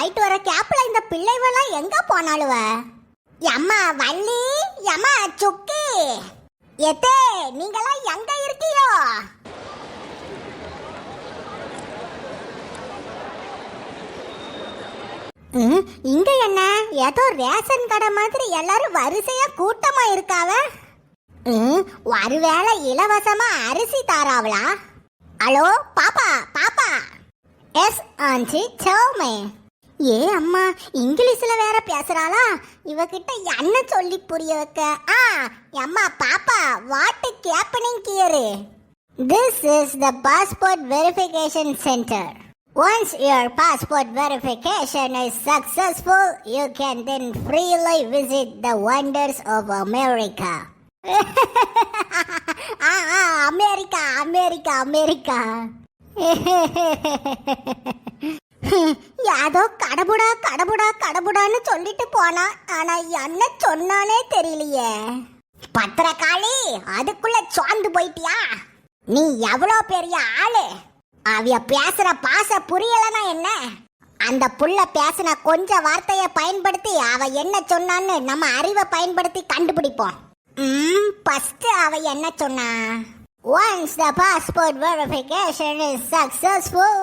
போயிட்டு வர கேப்ல இந்த பிள்ளைவெல்லாம் எங்க போனாலுவ? அம்மா வள்ளி, அம்மா சுக்கி, எத்தே நீங்களாம் எங்க இருக்கீயோ? இங்க என்ன ஏதோ ரேஷன் கடை மாதிரி எல்லாரும் வரிசையா கூட்டமா இருக்காவ. ஒருவேளை இலவசமா அரிசி தாராவளா? ஹலோ பாப்பா, பாப்பா. Yes aunty, tell me. ஏ அம்மா, இங்கிலீஷ்ல வேற பேசுறாளா? இவகிட்ட என்ன சொல்லி புரிய வைக்க? அம்மா பாப்பா, what happening here? This is the passport verification center. Once your passport verification is successful, you can then freely visit the wonders of America. America, America, America. யாதோ கடபுடா கடபுடா கடபுடான்னு சொல்லிட்டு போனா, ஆனா என்ன சொன்னானே தெரியலையே. பத்திரக்காளி, அதுக்குள்ள சோர்ந்து போயிட்டியா? நீ எவ்வளோ பெரிய ஆளு? அவிய பேசுற பாச புரியலனா என்ன? அந்த புள்ள பேசின கொஞ்ச வார்த்தையை பயன்படுத்தி அவ என்ன சொன்னான்னு நம்ம அறிவை பயன்படுத்தி கண்டுபிடிப்போம். ஃபர்ஸ்ட் அவ என்ன சொன்னா? Once the passport verification is successful,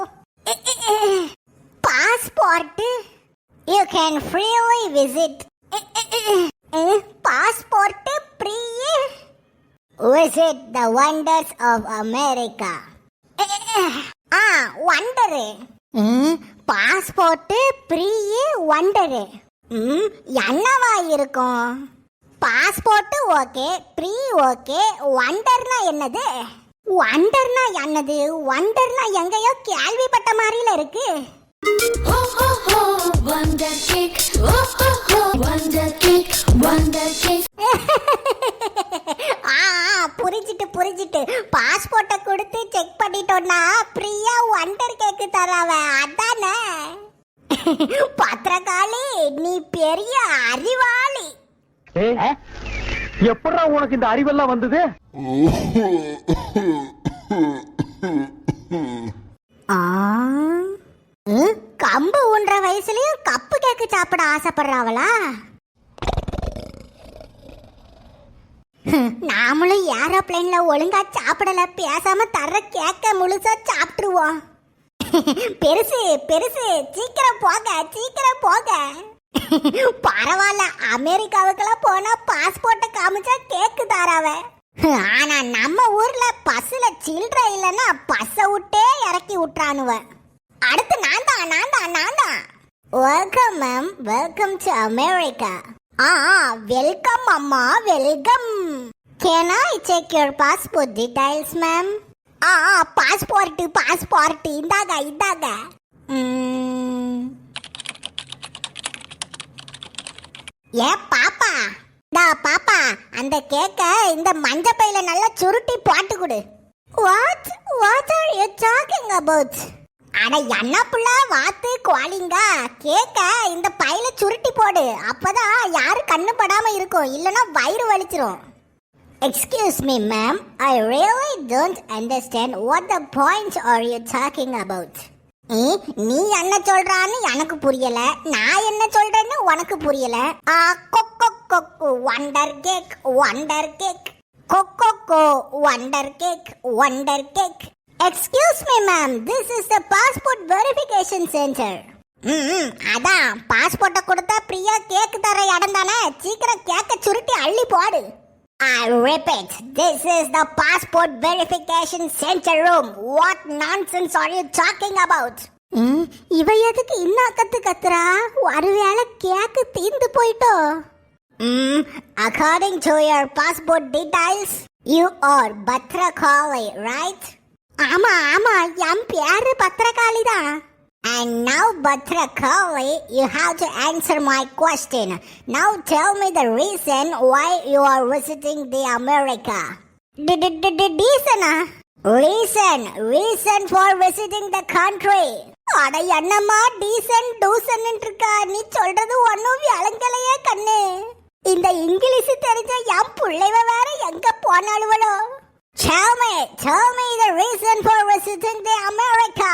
passport you can freely visit. Passport free visit the wonders of America. Wonder. Passport free wonder. என்னவா இருக்கும்? பாஸ்போர்ட் ஓகே, ஃப்ரீ ஓகே, வண்டர்னா என்னது? வண்டர்னா என்னது? வண்டர்னா எங்கேயோ கேள்விப்பட்ட மாதிரில இருக்கு. Wonder cake, wonder cake, wonder cake. புரிஞ்சிட்டு புரிஞ்சிட்டு. பாஸ்போர்ட்டை கொடுத்து செக் பண்ணிட்டோம்னா ஃப்ரீயா வண்டர் கேக் தராவ, அதானே? பத்திரகாளி, நீ பெரிய அறிவாளி. எப்படா உனக்கு இந்த அறிவெல்லாம் வந்தது? கம்பு ஊன்ற வயசுலயும் கப்பு கேக்கு சாப்பிட ஆசைப்படுறாவளா? நாமளும் ஏரோப்ளைன்ல ஒழுங்கா சாப்பிடல, பேசாம தர்ற கேக்க முழுசா சாப்பிட்டுருவோம். பெருசு பெருசு, சீக்கிரம் போக, சீக்கிரம் போக. பரவாயில்ல, அமெரிக்காவுக்கெல்லாம் போனா பாஸ்போர்ட்டை காமிச்சா கேக்கு தாராவ. ஆனா நம்ம ஊர்ல பஸ்ல சில்ற இல்லைன்னா பஸ்ஸை விட்டே இறக்கி விட்டுறானுவ. அடுத்து நான் தான். Welcome ma'am, welcome to America. Welcome அம்மா, welcome. Can I check your passport details, ma'am? Passport இந்தாங்க. ஏ பாப்பா, பாப்பா, அந்த கேக்க இந்த மஞ்ச பையில நல்லா சுருட்டி போட்டு கொடு. What are you talking about? அட என்ன புள்ள வாத்து கோலிங்க, கேக்க இந்த பையில சுருட்டி போடு, அப்பதான் யாரு கண்ணு படாம இருக்கும், இல்லனா வயிறு வலிச்சிரும். Excuse me ma'am, I really don't understand what the point are you talking about. நீ என்ன சொல்றான்னு எனக்கு புரியல, நான் என்ன சொல்றேன்னு உனக்கு புரியல. Cocoa wonder cake, wonder cake, cocoa wonder cake, wonder cake. Excuse me ma'am, this is the passport verification center. அதான் பாஸ்போர்ட்டை கொடுத்தா பிரியா கேக் தர இடம் தானே, சீக்கிரம் கேக்க சுருட்டி அள்ளி போடு. I repeat, this is the passport verification center room. What nonsense are you talking about? இவ எதுக்கு இன்னும் கத்துறா? ஒருவேளை கேக்கு தீந்து போயிட்டோ? According to your passport details, you are Bhadrakali, right? ஆமா, என் பேரு பத்திரகாளி தான். And now Bhadrakali, you have to answer my question. Now tell me the reason why you are visiting the America. Reason for visiting the country. அட என்னம்மா டூசன் இருக்கா? நீ சொல்றது ஒன்னும் விளங்கலையே கண்ணு. இந்த இங்கிலீஷ் தெரிஞ்ச என் பிள்ளைவ வேற எங்க போனாலுவளோ? Tell me the reason for visiting the America.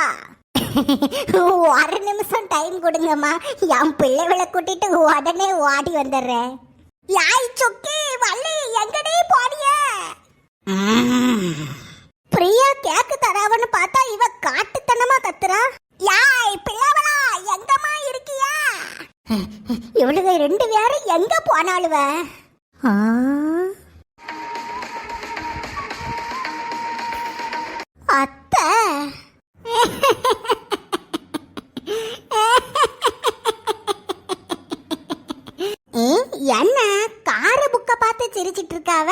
ஒரு நிமிஷம் டைம் கொடுங்கம்மா, என் பிள்ளைகளை கூட்டிட்டு உடனே ஓடி வந்துடுறேன். யாய் சொக்கி வள்ளி எங்கடி போனிய? பிரியா கேக்கு தராவன்னு பார்த்தா இவ காட்டுத்தனமா கத்துறா. யாய் பிள்ளைவளா எங்கம்மா இருக்கியா? இவளுங்க ரெண்டு பேரும் எங்க போனாலுவ? அத்தை என்ன கார புக்க பார்த்து சிரிச்சிட்டு இருக்காவ?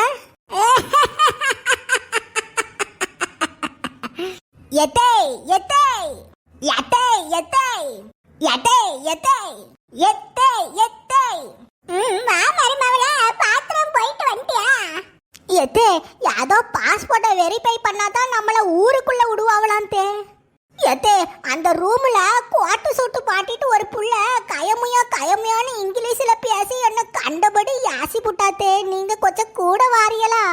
எத்தை எத்தை எத்தை எத்தை எத்தை எத்தை எத்தை எத்தை மருமவளே பாத்ரூம் போயிட்டு வந்துட்டியா? எத்தே ஏதோ பாஸ்போர்ட்டை வெரிஃபை பண்ணாதான் நம்மள ஊருக்குள்ள விடுவாங்களான்தே. எத்தே அந்த ரூம்ல கோட்டு சூட்டு பாட்டிட்டு ஒரு புள்ள கயமுயான்னு இங்கிலீஷ்ல பேசி என்ன கண்டபடி யாசி புட்டாத்தே. நீங்க கொஞ்சம் கூட வாரியலா?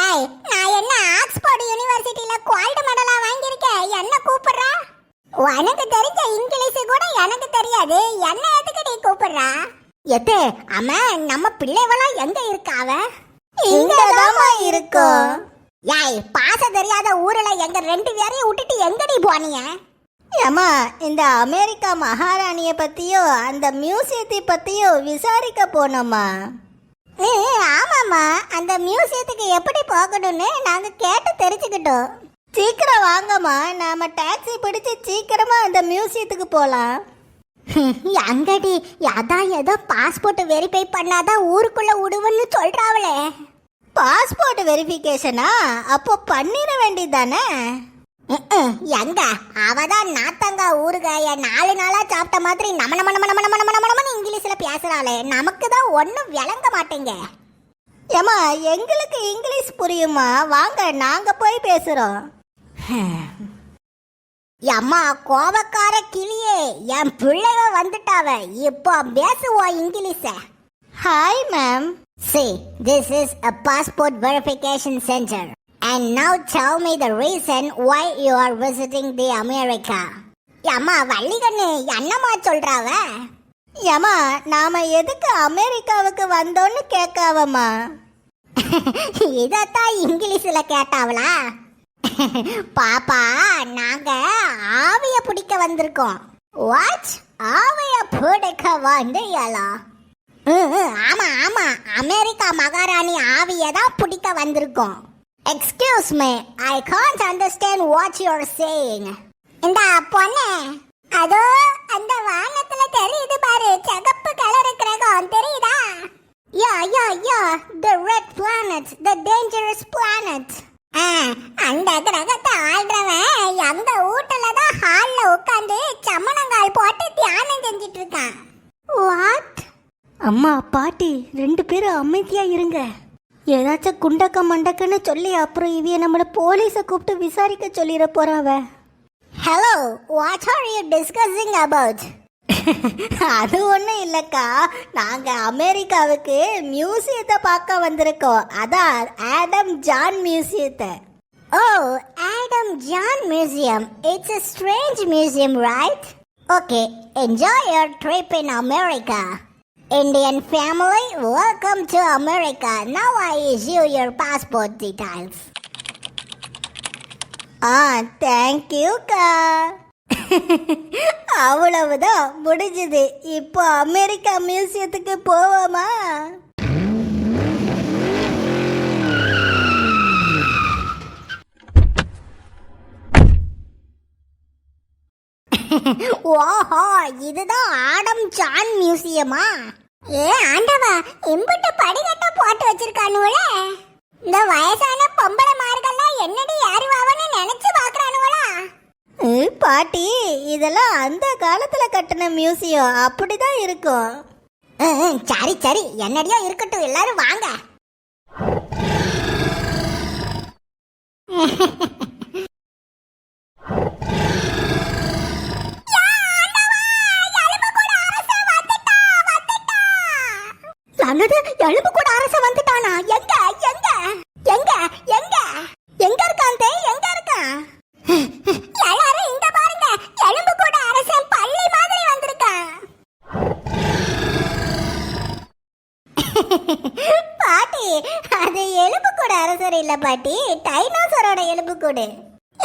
ஏய் நான் என்ன ஆக்ஸ்போர்ட் யுனிவர்சிட்டில கோல்டு மெடலா வாங்கியிருக்கேன், என்ன கூப்பிடுறா? உனக்கு தெரிஞ்ச இங்கிலீஷ் கூட எனக்கு தெரியாது, என்ன எதுக்கு நீ கூப்பிடுறா? எத்தே அம்மா நம்ம பிள்ளைவளா எங்க இருக்காவ? இங்கதாமா இருக்கோம். யாய் பாச தெரியாத ஊர்ல எங்க ரெண்டு பேரையும் விட்டுட்டு எங்கடி போனீங்க? ஏமா இந்த அமெரிக்கா மகாராணிய பத்தியும் அந்த மியூசியத்தை பத்தியும் விசாரிக்க போனோமா? ஆமாம்மா, அந்த மியூசியத்துக்கு எப்படி போகணும்னு நாங்க கேட்டு தெரிஞ்சுக்கிட்டோம். சீக்கிரம் வாங்கம்மா, நாம டாக்ஸி பிடிச்சு சீக்கிரமா அந்த மியூசியத்துக்கு போலாம். அங்கடி அதான் ஏதோ பாஸ்போர்ட் வெரிஃபை பண்ணாதான் ஊருக்குள்ள விடுவன்னு சொல்றாவளே. பாஸ்போர்ட் வெரிஃபிகேஷனா? அப்போ பண்ணிட வேண்டியதானே? எங்க அவதான் நாத்தங்க ஊறுகாய 4 நாளா சாப்பிட்ட மாதிரி நமனமனமனமனமனமனமனமனு இங்கிலீஷ்ல பேசுறாளே, நமக்கு தான் ஒன்றும் விளங்க மாட்டேங்க. ஏமா எங்களுக்கு இங்கிலீஷ் புரியுமா? வாங்க நாங்க போய் பேசுறோம். அம்மா கோவக்கார கிளியே, என் பிள்ளைவ வந்துட்டாவ, இப்போ பேசுவோம் இங்கிலீஷ. Hi ma'am. See, this is a passport verification center. And now tell me the reason why you are visiting the America. அம்மா வள்ளிகண்ணு என்னம்மா சொல்றாவ? ஏமா நாம எதுக்கு அமெரிக்காவுக்கு வந்தோன்னு கேட்காவம்மா? இதத்தான் இங்கிலீஷ்ல கேட்டாவளா? பாப்பா நாங்க ஆவிய பிடிக்க வந்திருக்கோம். வாட்? ஆவிய பிடிக்க வந்தீங்களா? ஆமா ஆமா, அமெரிக்கா மகாராணி ஆவிய தான் பிடிக்க வந்திருக்கோம். Excuse me, I can't understand what you are saying. இந்த பொண்ணு அதோ அந்த வானத்துல தெரியுது பாரு, சிகப்பு கலர் கிரகம் தெரியுதா? யா the red planet, the dangerous planet. அந்த கிரகத்தை ஆள்றவன் எங்க வீட்டுல தான் ஹால்ல உட்காந்து சமணங்கால் போட்டு தியானம் செஞ்சிட்டு இருக்கான். வாட்? அம்மா பாட்டி 2 பேரும் அமைதியா இருங்க. ஏதாச்சும் குண்டக்க மண்டக்கன்னு சொல்லி அப்புறம் இவிய நம்மள போலீஸை கூப்பிட்டு விசாரிக்க சொல்லிட போறாவ. Hello, what are you discussing about? அது ஒன்றும் இல்லைக்கா, நாங்கள் அமெரிக்காவுக்கு மியூசியத்தை பார்க்க வந்திருக்கோம். அதான் ஆடம் ஜான் மியூசியத்தை. Oh, Adam John Museum. It's a strange museum, right? Okay, enjoy your trip in America. Indian family, welcome to America. Now I issue your passport details. தேங்க்யூக்கா. அவ்வளவுதான் முடிஞ்சது. இப்போ அமெரிக்கா மியூசியத்துக்கு போவோமா? ஓஹோ, இதுதான் ஆடம் ஜான் மியூசியமா? ஏ ஆண்டவா, இம்புட்டு படிக்கட்ட போட்டு வச்சிருக்கானுவல. இந்த வயசான பொம்பளை மார்கள்லாம் என்னடி ஏறுவாவன்னு நினைச்சு பாக்குறானுவலா? பாட்டி, இதெல்லாம் அந்த காலத்துல கட்டின மியூசியம், அப்படிதான் இருக்கும். சரி சரி, என்னடியோ இருக்கட்டும், எல்லாரும் வாங்க. எலும்பு கூட அரச வந்துட்டானா? எங்க எங்க எங்க எங்க எங்க இருக்கான்? எங்க இருக்கான்? எல்லாரும் இங்க பாருங்க, எலும்பு இல்ல பாட்டி, டைனோசரோட எலும்பு கூடு.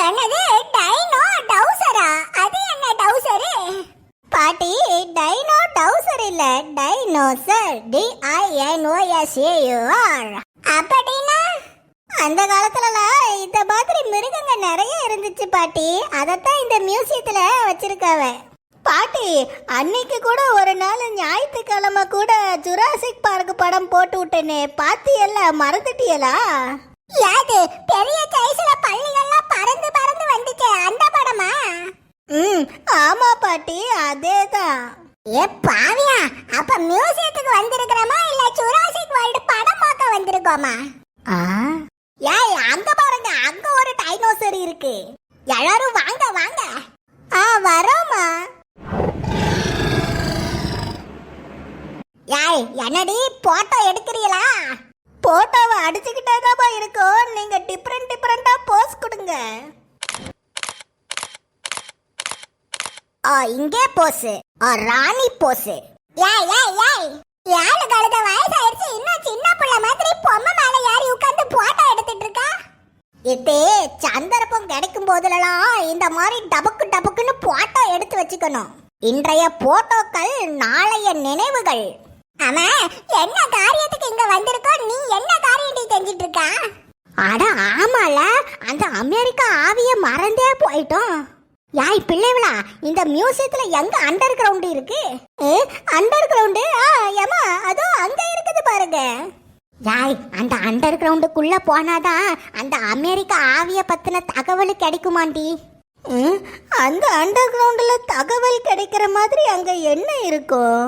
என்னது டைனோ டவுசரா? அது என்ன டவுசரு? பாட்டி, டைனோ டவுசர் இல்ல, டைனோசர். DINOSAUR. அப்படின்னா அந்த காலத்துலலாம் இந்த மாதிரி மிருகங்க நிறைய இருந்துச்சு பாட்டி. அதத்தான் இந்த மியூசியத்துல வச்சிருக்காவ. பாட்டி, அன்னைக்கு கூட ஒரு நாள் ஞாயிற்றுக்கிழமை கூட ஜுராசிக் பார்க் படம் போட்டு விட்டேனே, பாத்தியெல்லாம் மறந்துட்டியலா? யாரு பெரிய சைஸ்ல பள்ளிகள்லாம் பறந்து பறந்து வந்துச்சு, அந்த படமா? ஆமா பாட்டி, அதேதான். ஏ பாவியா, அப்ப மியூசியத்துக்கு வந்திருக்கிறோமா இல்ல ஜுராசிக் வேர்ல்ட் படம் பார்க்க வந்திருக்கோமா? ஏய், அங்க பாருங்க, அங்க ஒரு டைனோசர் இருக்கு. எல்லாரும் வாங்க வாங்க. வரோமா. ஏய், என்னடி போட்டோ எடுக்கிறீங்களா? போட்டோவை அடிச்சுக்கிட்டேதாப்பா இருக்கோம். நீங்க டிஃபரெண்டா போஸ் கொடுங்க. இங்கே போஸ், ராணி போஸ். ஏய் ஏய் ஏய், யாரு கழுத வயசாயிருச்சு, இன்னும் சின்ன பிள்ளை மாதிரி பொம்மை மேல ஏறி உட்கார்ந்து போட்டோ எடுத்துட்டு இருக்கா? இதே சந்தர்ப்பம் கிடைக்கும் போதெல்லாம் இந்த மாதிரி டபக்கு டபக்குன்னு போட்டோ எடுத்து வச்சுக்கணும். இன்றைய போட்டோக்கள் நாளைய நினைவுகள். ஆமா, என்ன காரியத்துக்கு இங்க வந்திருக்கோம்? நீ என்ன காரியத்தை செஞ்சிட்டு இருக்கா? அட ஆமால, அந்த அமெரிக்கா ஆவிய மறந்தே போயிட்டோம். யாய் பிள்ளைவளா, இந்த மியூசியத்துல எங்க அண்டர் கிரவுண்ட் இருக்கு? Under ground? ஏமா, அதோ அங்க இருக்குது பாருங்க. யாய், அந்த அண்டர் கிரவுண்டுக்குள்ள போனாதான் அந்த அமெரிக்கா ஆவிய பத்தின தகவல் கிடைக்குமாண்டி. அந்த அண்டர் கிரவுண்ட்ல தகவல் கிடைக்கிற மாதிரி அங்க என்ன இருக்கும்?